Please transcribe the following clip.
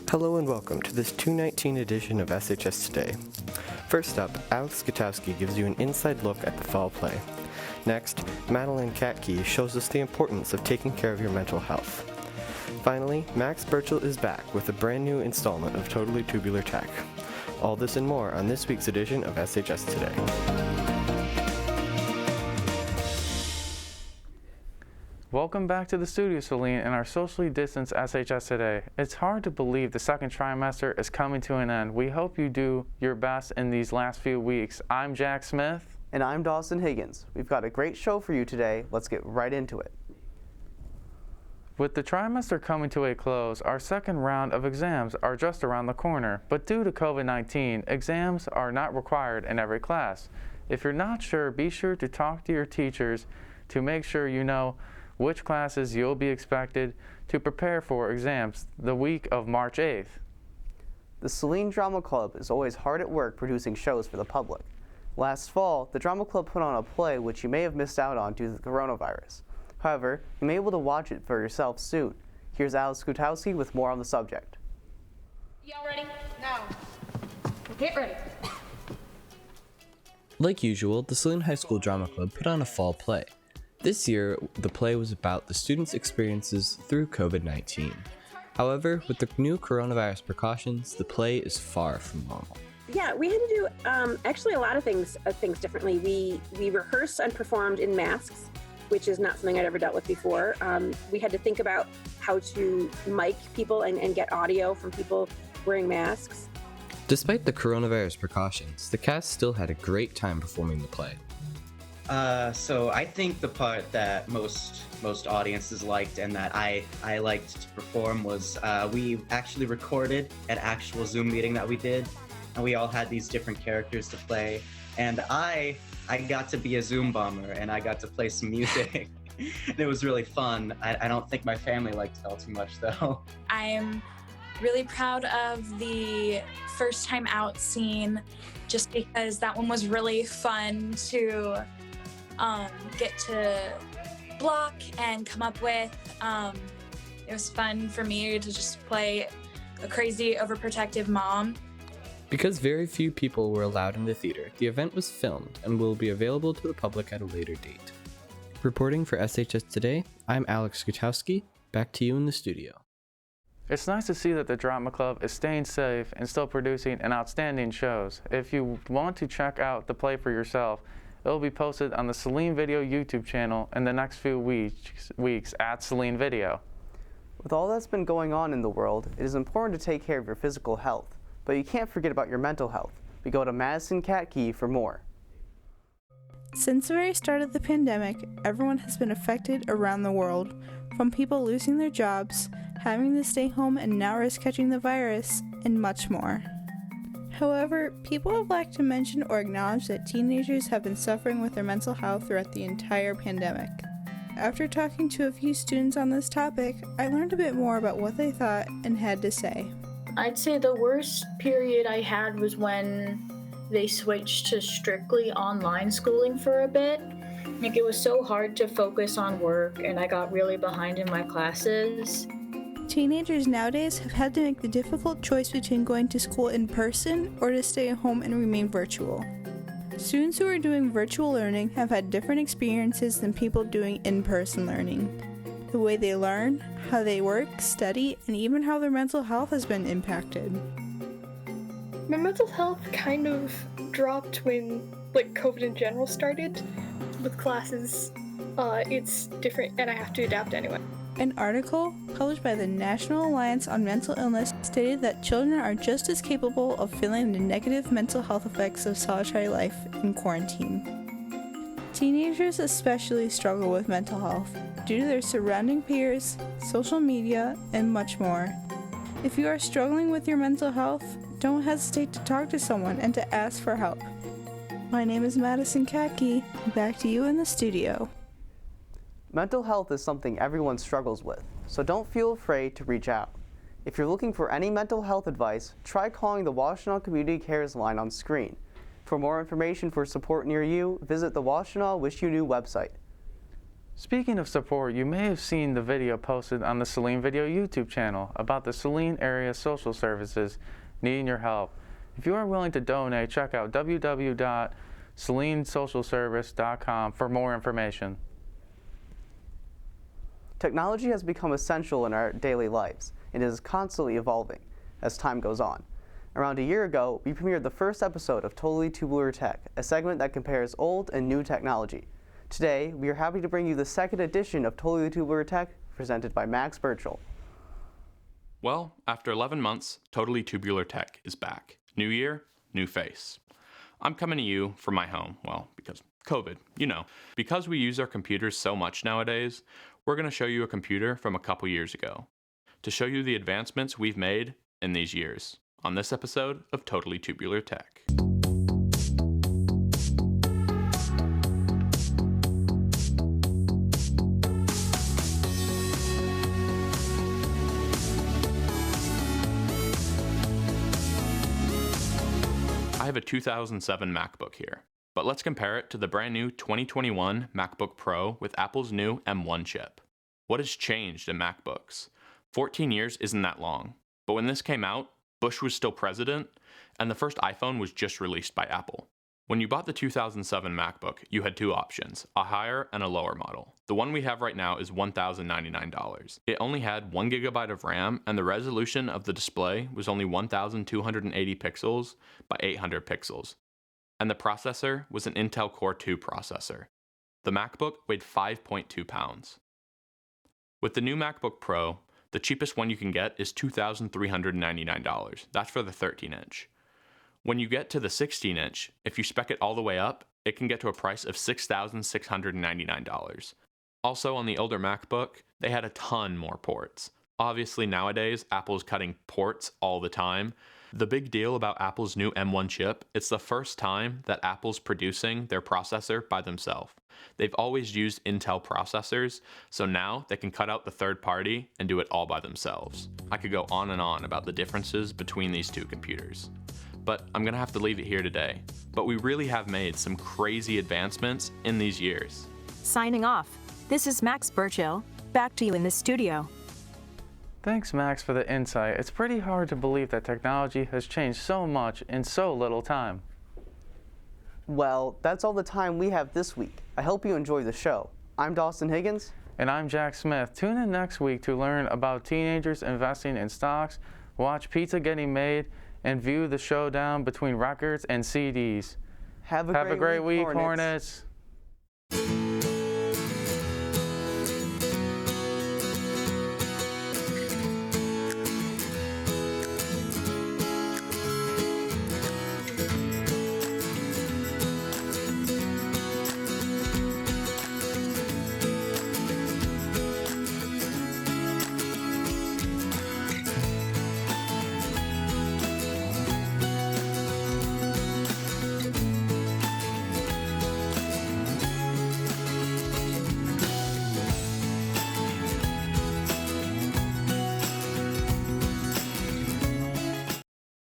Hello and welcome to this 2019 edition of SHS Today. First up, Alex Gutowski gives you an inside look at the fall play. Next, Madeline Katke shows us the importance of taking care of your mental health. Finally, Max Burchell is back with a brand new installment of Totally Tubular Tech. All this and more on this week's edition of SHS Today. Welcome back to the studio, Saline, and our socially distanced SHS Today. It's hard to believe the second trimester is coming to an end. We hope you do your best in these last few weeks. I'm Jack Smith. And I'm Dawson Higgins. We've got a great show for you today. Let's get right into it. With the trimester coming to a close, our second round of exams are just around the corner. But due to COVID-19, exams are not required in every class. If you're not sure, be sure to talk to your teachers to make sure you know which classes you'll be expected to prepare for exams the week of March 8th. The Saline Drama Club is always hard at work producing shows for the public. Last fall, the Drama Club put on a play which you may have missed out on due to the coronavirus. However, you may be able to watch it for yourself soon. Here's Alex Gutowski with more on the subject. Y'all ready? No. Get ready. Like usual, the Saline High School Drama Club put on a fall play. This year, the play was about the students' experiences through COVID-19. However, with the new coronavirus precautions, the play is far from normal. Yeah, we had to do actually a lot of things differently. We rehearsed and performed in masks, which is not something I'd ever dealt with before. We had to think about how to mic people and get audio from people wearing masks. Despite the coronavirus precautions, the cast still had a great time performing the play. So I think the part that most audiences liked and that I liked to perform was we actually recorded an actual Zoom meeting that we did, and we all had these different characters to play, and I got to be a Zoom bomber and I got to play some music. And it was really fun. I don't think my family liked it all too much though. I'm really proud of the first time out scene just because that one was really fun to get to block and come up with. It was fun for me to just play a crazy, overprotective mom. Because very few people were allowed in the theater, the event was filmed and will be available to the public at a later date. Reporting for SHS Today, I'm Alex Gutowski. Back to you in the studio. It's nice to see that the Drama Club is staying safe and still producing an outstanding shows. If you want to check out the play for yourself, it will be posted on the Saline Video YouTube channel in the next few weeks at Saline Video. With all that's been going on in the world, it is important to take care of your physical health, but you can't forget about your mental health. We go to Madison Katke for more. Since the very start of the pandemic, everyone has been affected around the world, from people losing their jobs, having to stay home and now risk catching the virus, and much more. However, people would like to mention or acknowledge that teenagers have been suffering with their mental health throughout the entire pandemic. After talking to a few students on this topic, I learned a bit more about what they thought and had to say. I'd say the worst period I had was when they switched to strictly online schooling for a bit. Like, it was so hard to focus on work and I got really behind in my classes. Teenagers nowadays have had to make the difficult choice between going to school in person or to stay at home and remain virtual. Students who are doing virtual learning have had different experiences than people doing in-person learning. The way they learn, how they work, study, and even how their mental health has been impacted. My mental health kind of dropped when COVID in general started. With classes, it's different and I have to adapt anyway. An article published by the National Alliance on Mental Illness stated that children are just as capable of feeling the negative mental health effects of solitary life in quarantine. Teenagers especially struggle with mental health due to their surrounding peers, social media, and much more. If you are struggling with your mental health, don't hesitate to talk to someone and to ask for help. My name is Madison Katke. Back to you in the studio. Mental health is something everyone struggles with, so don't feel afraid to reach out. If you're looking for any mental health advice, try calling the Washtenaw Community Cares line on screen. For more information for support near you, visit the Washtenaw Wish You Knew website. Speaking of support, you may have seen the video posted on the Saline Video YouTube channel about the Saline area social services needing your help. If you are willing to donate, check out www.salinesocialservice.com for more information. Technology has become essential in our daily lives and is constantly evolving as time goes on. Around a year ago, we premiered the first episode of Totally Tubular Tech, a segment that compares old and new technology. Today, we are happy to bring you the second edition of Totally Tubular Tech, presented by Max Burchell. Well, after 11 months, Totally Tubular Tech is back. New year, new face. I'm coming to you from my home, well, because COVID, you know. Because we use our computers so much nowadays, we're going to show you a computer from a couple years ago to show you the advancements we've made in these years on this episode of Totally Tubular Tech. I have a 2007 MacBook here, but let's compare it to the brand new 2021 MacBook Pro with Apple's new M1 chip. What has changed in MacBooks? 14 years isn't that long, but when this came out, Bush was still president, and the first iPhone was just released by Apple. When you bought the 2007 MacBook, you had two options, a higher and a lower model. The one we have right now is $1,099. It only had 1 GB of RAM, and the resolution of the display was only 1,280 pixels by 800 pixels. And the processor was an Intel Core 2 processor. The MacBook weighed 5.2 pounds. With the new MacBook Pro, the cheapest one you can get is $2,399. That's for the 13-inch. When you get to the 16-inch, if you spec it all the way up, it can get to a price of $6,699. Also, on the older MacBook, they had a ton more ports. Obviously, nowadays, Apple's cutting ports all the time. The big deal about Apple's new M1 chip, it's the first time that Apple's producing their processor by themselves. They've always used Intel processors, so now they can cut out the third party and do it all by themselves. I could go on and on about the differences between these two computers, but I'm gonna have to leave it here today. But we really have made some crazy advancements in these years. Signing off, this is Max Burchell. Back to you in the studio. Thanks, Max, for the insight. It's pretty hard to believe that technology has changed so much in so little time. Well, that's all the time we have this week. I hope you enjoy the show. I'm Dawson Higgins. And I'm Jack Smith. Tune in next week to learn about teenagers investing in stocks, watch pizza getting made, and view the showdown between records and CDs. Have a great week, Hornets.